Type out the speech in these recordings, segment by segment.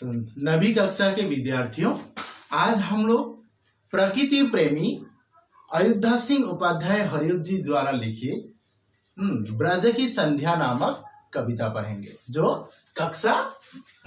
तो नवी कक्षा के विद्यार्थियों, आज हम लोग प्रकृति प्रेमी अयोध्या सिंह उपाध्याय हरियुग जी द्वारा लिखी ब्रज की संध्या नामक कविता पढ़ेंगे, जो कक्षा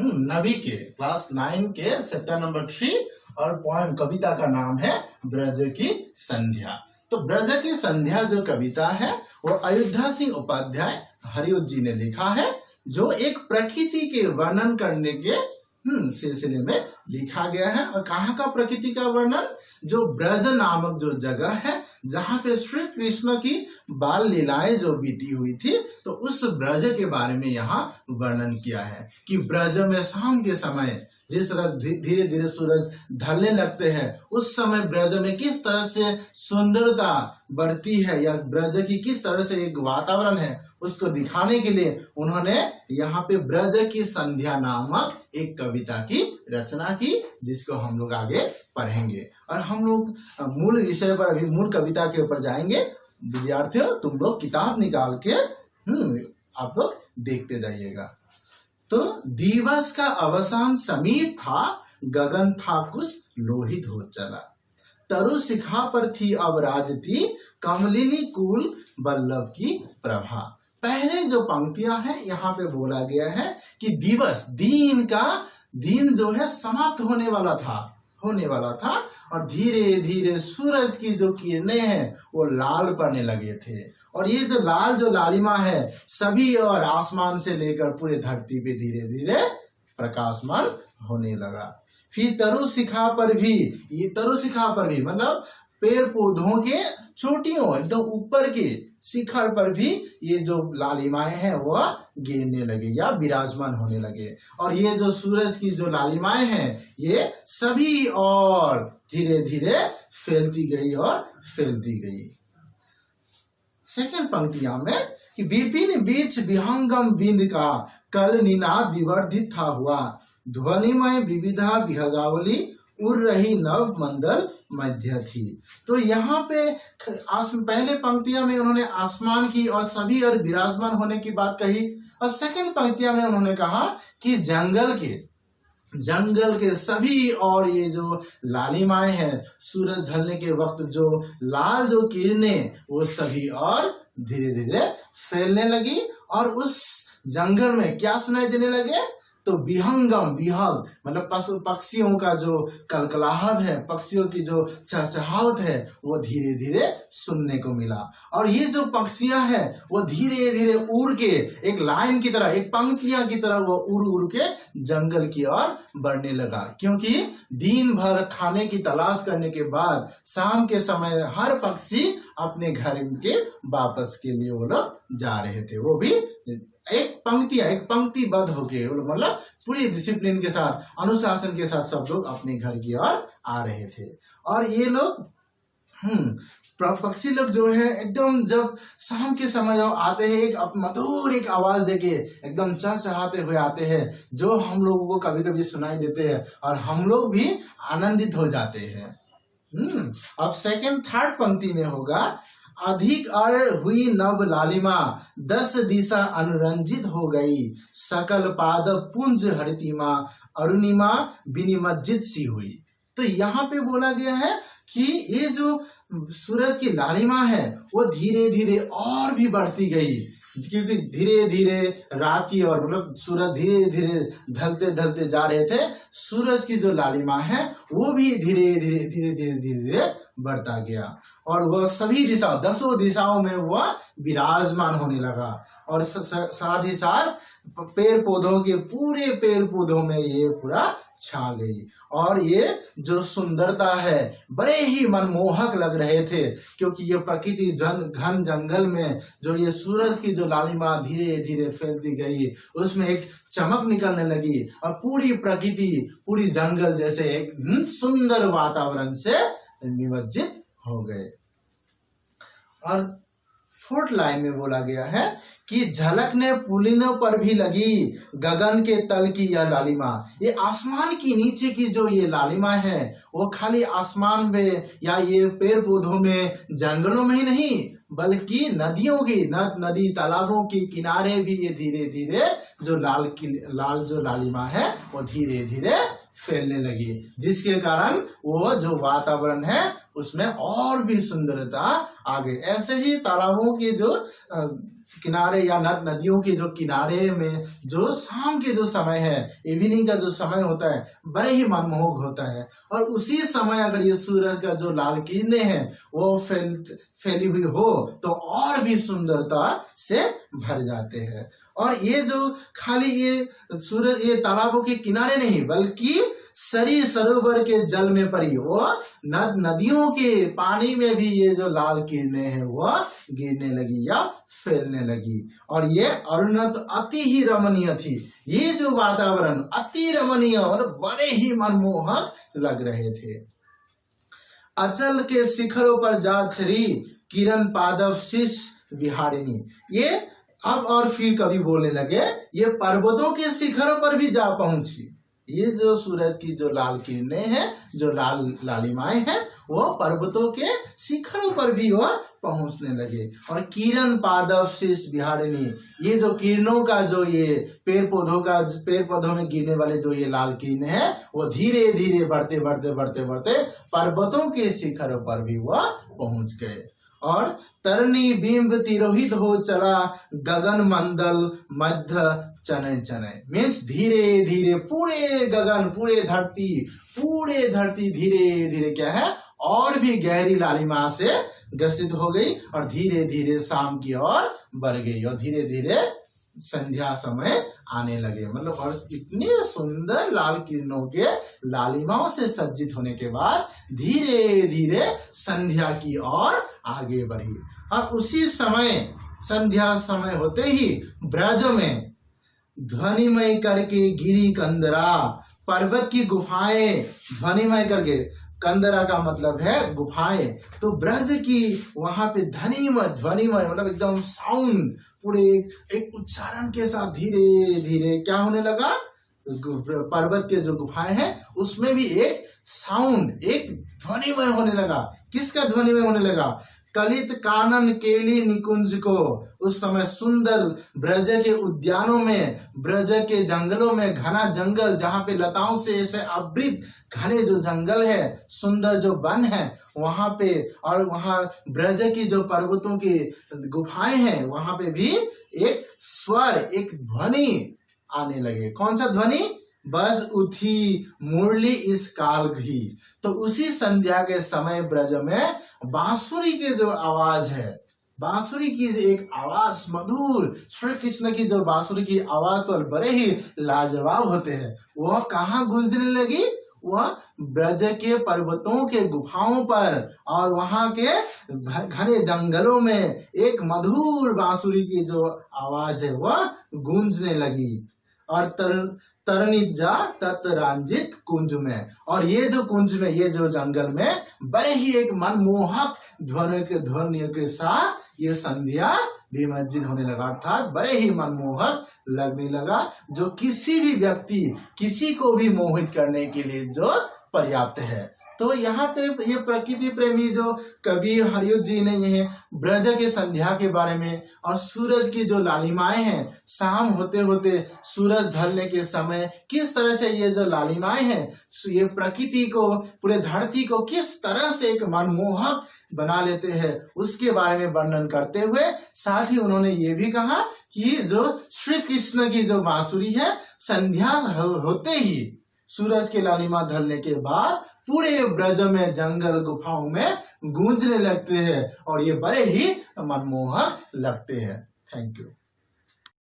नवी के क्लास 9 के चैप्टर नंबर 3 और पोएम कविता का नाम है ब्रज की संध्या। तो ब्रज की संध्या जो कविता है वो अयोध्या सिंह उपाध्याय हरियुग जी ने लिखा है, जो एक प्रकृति के वर्णन करने के सिलसिले में लिखा गया है। और कहाँ का प्रकृति का वर्णन? जो ब्रज नामक जो जगह है जहाँ पे श्री कृष्ण की बाल लीलाएं जो बीती हुई थी, तो उस ब्रज के बारे में यहाँ वर्णन किया है कि ब्रज में शाम के समय जिस तरह धीरे धीरे सूरज ढलने लगते हैं, उस समय ब्रज में किस तरह से सुंदरता बढ़ती है या ब्रज की किस तरह से एक वातावरण है, उसको दिखाने के लिए उन्होंने यहाँ पे ब्रज की संध्या नामक एक कविता की रचना की, जिसको हम लोग आगे पढ़ेंगे। और हम लोग मूल विषय पर, अभी मूल कविता के ऊपर जाएंगे। विद्यार्थियों, तुम लोग किताब निकाल के आप लोग देखते जाइएगा। तो दिवस का अवसान समीप था, गगन था कुछ लोहित हो चला, तरु शिखा पर थी अब राजती, कमलिनी कुल वल्लभ की प्रभा। पहले जो पंक्तियां हैं यहाँ पे बोला गया है कि दिवस, दिन जो है समाप्त होने वाला था और धीरे धीरे सूरज की जो किरणें हैं वो लाल पड़ने लगे थे। और ये जो लालिमा है सभी और आसमान से लेकर पूरे धरती पे धीरे धीरे प्रकाशमान होने लगा। फिर तरु शिखा पर भी मतलब पेड़ पौधों के चोटियों एकदम ऊपर के शिखर पर भी ये जो लालिमाएं हैं वह गिरने लगे या विराजमान होने लगे। और ये जो सूरज की जो लालिमाएं हैं ये सभी और धीरे धीरे फैलती गई। सेकंड पंक्तियां में कि विपिन बीच विहंगम बिंद का कल निनाद विवर्धित था हुआ, ध्वनिमय विविधा विहगावली उड़ रही नव मंडल मध्य थी। तो यहाँ पे पहले पंक्तियां में उन्होंने आसमान की और सभी और विराजमान होने की बात कही, और सेकंड पंक्तियां में उन्होंने कहा कि जंगल के सभी और ये जो लालिमाएं हैं, सूरज ढलने के वक्त जो लाल जो किरणें वो सभी और धीरे धीरे फैलने लगी। और उस जंगल में क्या सुनाई देने लगे? तो विहंग मतलब पक्षियों का जो कलकलाहट है, पक्षियों की जो चहचहाहट है वो धीरे धीरे सुनने को मिला। और ये जो पक्षियां हैं वो धीरे धीरे उड़ के एक लाइन की तरह, एक पंक्तियां की तरह वो उड़ के जंगल की ओर बढ़ने लगा। क्योंकि दिन भर खाने की तलाश करने के बाद शाम के समय हर पक्षी अपने घर के वापस के लिए वो लोग जा रहे थे। वो भी एक पंक्तिबद्ध होके, मतलब पूरी डिसिप्लिन के साथ, अनुशासन के साथ सब लोग अपने घर की ओर आ रहे थे। और ये लोग पक्षी लोग जो है एकदम जब शाम के समय आते हैं, एक मधुर एक आवाज देके एकदम चहचहाते हुए आते हैं, जो हम लोगों को कभी कभी सुनाई देते हैं और हम लोग भी आनंदित हो जाते हैं। अब सेकंड थर्ड पंक्ति में होगा, अधिक और हुई नव लालिमा 10 दिशा अनुरंजित हो गई, सकल पाद पुंज हरितिमा अरुणिमा विनिमज्जित सी हुई। तो यहाँ पे बोला गया है कि ये जो सूरज की लालिमा है वो धीरे धीरे और भी बढ़ती गई, क्योंकि धीरे धीरे रात की और मतलब सूरज धीरे धीरे ढलते जा रहे थे। सूरज की जो लालिमा है वो भी धीरे धीरे बढ़ता गया और वह सभी दिशा 10 दिशाओं में वह विराजमान होने लगा। और साथ ही साथ पेड़ पौधों में ये पूरा छा गई। और ये जो सुंदरता है बड़े ही मनमोहक लग रहे थे, क्योंकि ये प्रकृति घन जंगल में जो ये सूरज की जो लालिमा धीरे धीरे फैलती गई, उसमें एक चमक निकलने लगी और पूरी प्रकृति, पूरी जंगल जैसे एक सुंदर वातावरण से निमज्जित हो गए। और फोर्थ लाइन में बोला गया है कि झलकने पुलिनों पर भी लगी गगन के तल की यह लालिमा। ये आसमान की नीचे की जो ये लालिमा है वो खाली आसमान में या ये पेड़ पौधों में, जंगलों में ही नहीं, बल्कि नदियों की नदी तालाबों के किनारे भी ये धीरे धीरे जो लाल जो लालिमा है वो धीरे धीरे फैलने लगी, जिसके कारण वो जो वातावरण है उसमें और भी सुंदरता आ गई। ऐसे ही तालाबों के जो किनारे या नदियों के जो किनारे में जो शाम के जो समय है, इवनिंग का जो समय होता है, बड़े ही मनमोहक होता है। और उसी समय अगर ये सूरज का जो लाल किरणें हैं वो फैली हुई हो तो और भी सुंदरता से भर जाते हैं। और ये जो खाली ये सूरज ये तालाबों के किनारे नहीं बल्कि सरी सरोवर के जल में पड़ी वो नदियों के पानी में भी ये जो लाल किरणें हैं वो गिरने लगी या फैलने लगी। और ये अरुणत अति ही रमणीय थी। ये जो वातावरण अति रमणीय और बड़े ही मनमोहक लग रहे थे। अचल के शिखरों पर जा छरी किरण पादव शीश विहारिणी। ये अब और फिर कभी बोलने लगे, ये पर्वतों के शिखरों पर भी जा पहुंची। ये जो सूरज की जो लाल किरणें हैं, जो लाल लालिमाएं हैं, वो पर्वतों के शिखरों पर भी वो पहुंचने लगे। और किरण पादव शीश विहारिणी, ये जो किरणों का जो ये पेड़ पौधों में गिरने वाले जो ये लाल किरणें हैं वो धीरे धीरे बढ़ते पर्वतों के शिखरों पर भी वह पहुंच गए। और तरनी बिंब तिरोहित हो चला गगन मंडल मध्य चने चने, मीन्स धीरे धीरे पूरे गगन पूरे धरती धीरे धीरे क्या है और भी गहरी लालिमा से ग्रसित हो गई और धीरे धीरे शाम की ओर बढ़ गई और धीरे धीरे संध्या समय आने लगे। मतलब और इतने सुंदर लाल किरणों के लालिमाओं से सज्जित होने के बाद धीरे धीरे संध्या की ओर आगे बढ़ी। और उसी समय संध्या समय होते ही ब्रज में ध्वनिमय करके गिरी कंदरा, पर्वत की गुफाएं ध्वनिमय करके, कंदरा का मतलब है गुफाएं, तो ब्रज की वहां पे ध्वनिमय मतलब एकदम साउंड पूरे एक उच्चारण के साथ धीरे धीरे क्या होने लगा, पर्वत के जो गुफाएं हैं उसमें भी एक साउंड एक ध्वनिमय होने लगा। किसका ध्वनिमय होने लगा? कलित कानन केली निकुंज को। उस समय सुंदर ब्रज के उद्यानों में, ब्रज के जंगलों में, घना जंगल जहाँ पे लताओं से ऐसे आवृत घने जो जंगल है, सुंदर जो वन है वहां पे, और वहां ब्रज की जो पर्वतों की गुफाएं हैं वहां पे भी एक स्वर एक ध्वनि आने लगे। कौन सा ध्वनि? बज उठी मुरली इस काल घी। तो उसी संध्या के समय ब्रज में बांसुरी के जो आवाज है, बांसुरी की एक आवाज मधुर, श्री कृष्ण की जो बांसुरी की आवाज तो बड़े ही लाजवाब होते हैं, वह कहाँ गूंजने लगी? वह ब्रज के पर्वतों के गुफाओं पर और वहां के घने जंगलों में एक मधुर बांसुरी की जो आवाज है वह गूंजने लगी। और तरनित जा तत्रांजित कुंज में, और ये जो कुंज में, ये जो जंगल में बड़े ही एक मनमोहक ध्वनियों के साथ ये संध्या विमज्जित होने लगा, अर्थात बड़े ही मनमोहक लगने लगा, जो किसी भी व्यक्ति किसी को भी मोहित करने के लिए जो पर्याप्त है। तो यहाँ पे ये प्रकृति प्रेमी जो कवि हरियुग जी ने ये ब्रज के संध्या के बारे में और सूरज की जो लालिमाएं हैं, शाम होते होते सूरज ढलने के समय किस तरह से ये जो लालिमाएं हैं ये प्रकृति को, पूरे धरती को किस तरह से एक मनमोहक बना लेते हैं, उसके बारे में वर्णन करते हुए साथ ही उन्होंने ये भी कहा कि जो श्री कृष्ण की जो बांसुरी है संध्या होते ही सूरज के लालिमा ढलने के बाद पूरे ब्रज में जंगल गुफाओं में गूंजने लगते हैं और ये बड़े ही मनमोहक लगते हैं। Thank you.